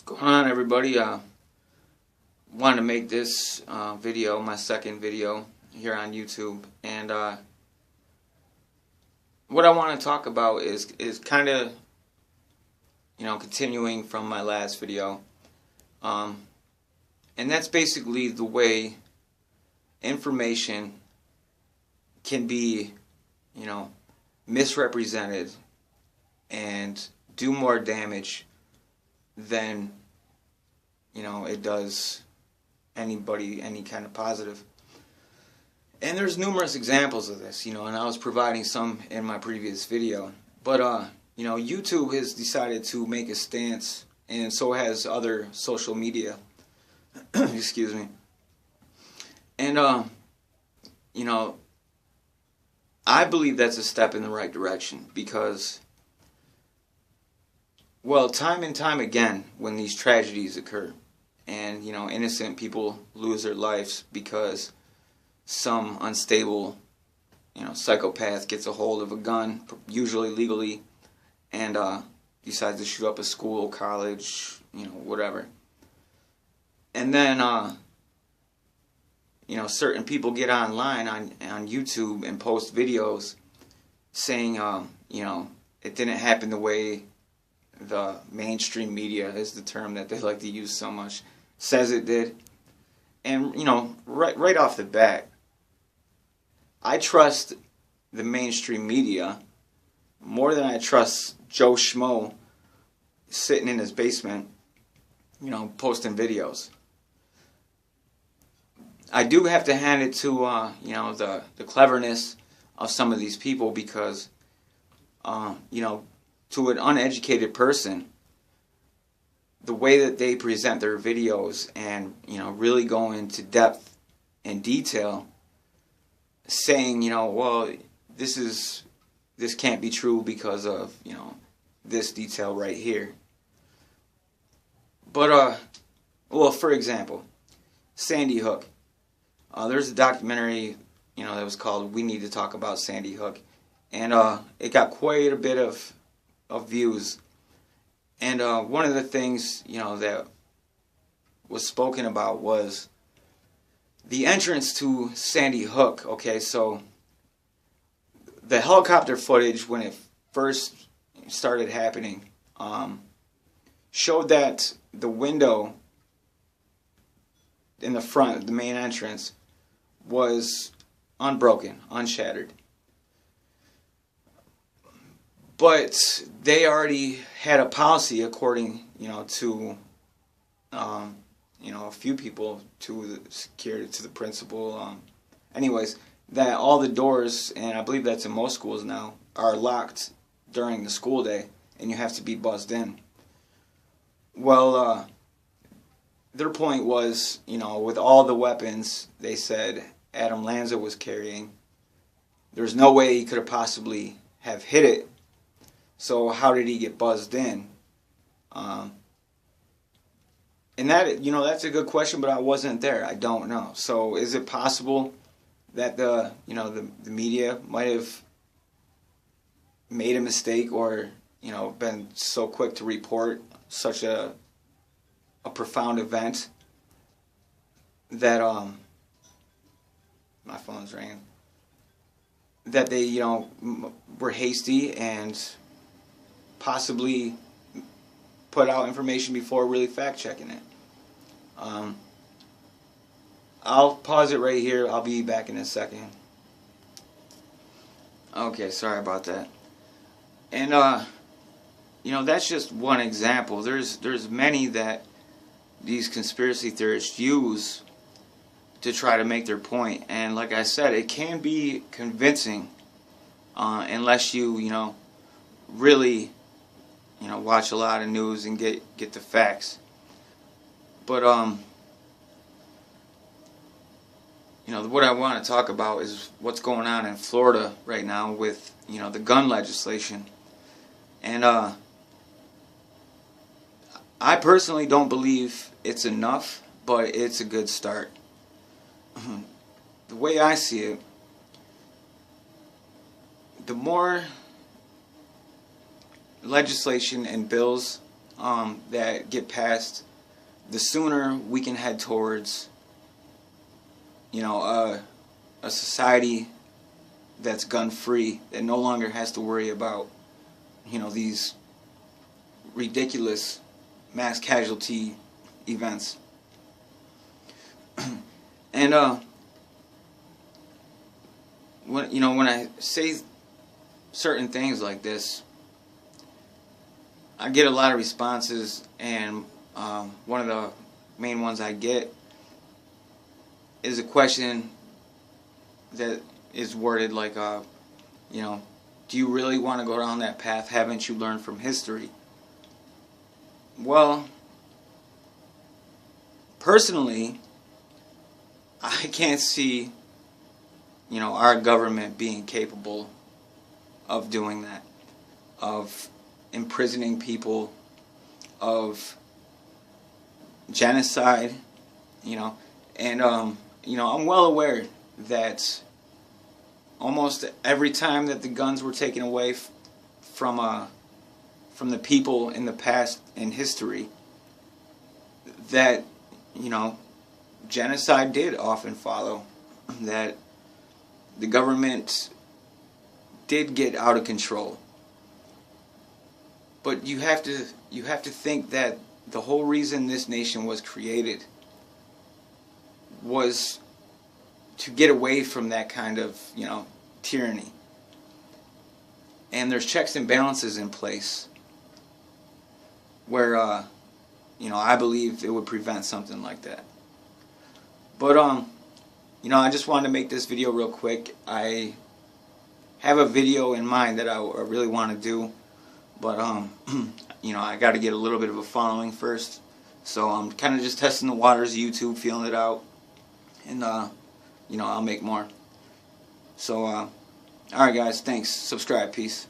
Going on, everybody? Wanted to make this video my second video here on YouTube, and what I want to talk about is kind of continuing from my last video, and that's basically the way information can be misrepresented and do more damage than it does anybody any kind of positive. And there's numerous examples of this, and I was providing some in my previous video. But YouTube has decided to make a stance, and so has other social media. Excuse me. And I believe that's a step in the right direction, because time and time again, when these tragedies occur and innocent people lose their lives because some unstable psychopath gets a hold of a gun, usually legally, and decides to shoot up a school, college, whatever. And then certain people get online on YouTube and post videos saying it didn't happen the way the mainstream media, is the term that they like to use so much, says it did. And right off the bat, I trust the mainstream media more than I trust Joe Schmo sitting in his basement posting videos. I do have to hand it to the cleverness of some of these people, because to an uneducated person, the way that they present their videos and really go into depth and detail, saying well, this can't be true because of this detail right here. But well, for example, Sandy Hook. There's a documentary that was called "We Need to Talk About Sandy Hook," and it got quite a bit of views. And one of the things that was spoken about was the entrance to Sandy Hook. Okay, so the helicopter footage, when it first started happening, showed that the window in the front, the main entrance, was unbroken, unshattered. But they already had a policy, according to a few people, to the security, to the principal, anyways, that all the doors, and I believe that's in most schools now, are locked during the school day, and you have to be buzzed in. Well, their point was, with all the weapons they said Adam Lanza was carrying, there's no way he could have possibly have hit it. So how did he get buzzed in? And that that's a good question, but I wasn't there. I don't know. So is it possible that the media might have made a mistake, or been so quick to report such a profound event that my phone's ringing, that they were hasty and possibly put out information before really fact-checking it. I'll pause it right here. I'll be back in a second. Okay, sorry about that. And that's just one example. There's many that these conspiracy theorists use to try to make their point. And like I said, it can be convincing unless you really watch a lot of news and get the facts. But what I want to talk about is what's going on in Florida right now with the gun legislation. And I personally don't believe it's enough, but it's a good start. The way I see it, the more legislation and bills that get passed, the sooner we can head towards, you know, a society that's gun-free, that no longer has to worry about, you know, these ridiculous mass casualty events. And when I say certain things like this, I get a lot of responses, and one of the main ones I get is a question that is worded like, you know, do you really want to go down that path? Haven't you learned from history? Well, personally, I can't see, you know, our government being capable of doing that, of imprisoning people, of genocide, you know. And you know, I'm well aware that almost every time that the guns were taken away from the people in the past in history, that, you know, genocide did often follow, that the government did get out of control. But you have to think that the whole reason this nation was created was to get away from that kind of, you know, tyranny. And there's checks and balances in place where, you know, I believe it would prevent something like that. But, you know, I just wanted to make this video real quick. I have a video in mind that I really want to do, but, you know, I got to get a little bit of a following first. So I'm kind of just testing the waters of YouTube, feeling it out, and, you know, I'll make more. So, alright guys, thanks. Subscribe. Peace.